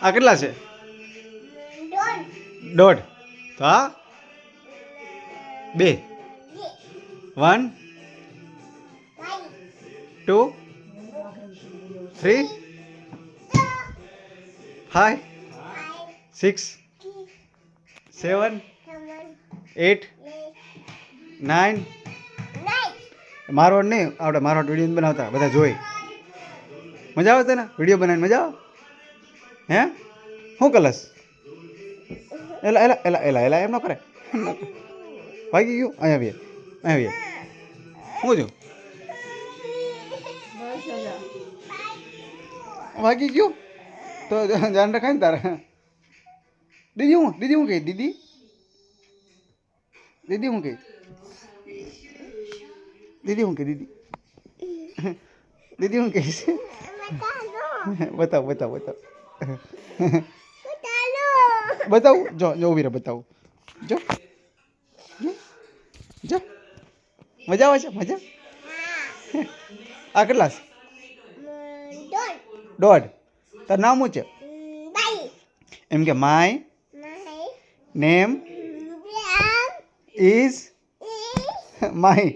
આ કેટલા છે? દોઢ. તો આ 2. 1 2 3 5 6 7 8 9. મારવાડ નહીં, આપણે મારવાડ વિડીયો બનાવતા બધા જોઈ. મજા આવે તને વિડીયો બનાવીને? મજા આવે હે? શું કલસ? એલા એલા એલા એલા એલા એમ ન કરે. વાગી ગયું? અહીંયા આવીએ શું છું? વાગી ગયું તો જાન રખાય ને તારે. દીદી હું કહી? દીદી હું કહી? દીદી હું કહી? દીદી હું કહીશ? બતાવ બતાવું. જો ઉભી રહે, બતાવું. જો મજા આવે છે? મજા. આ કેટલા છે? દોઢ. તાર નામ શું છે? એમ કે માય નેમ ઇઝ માય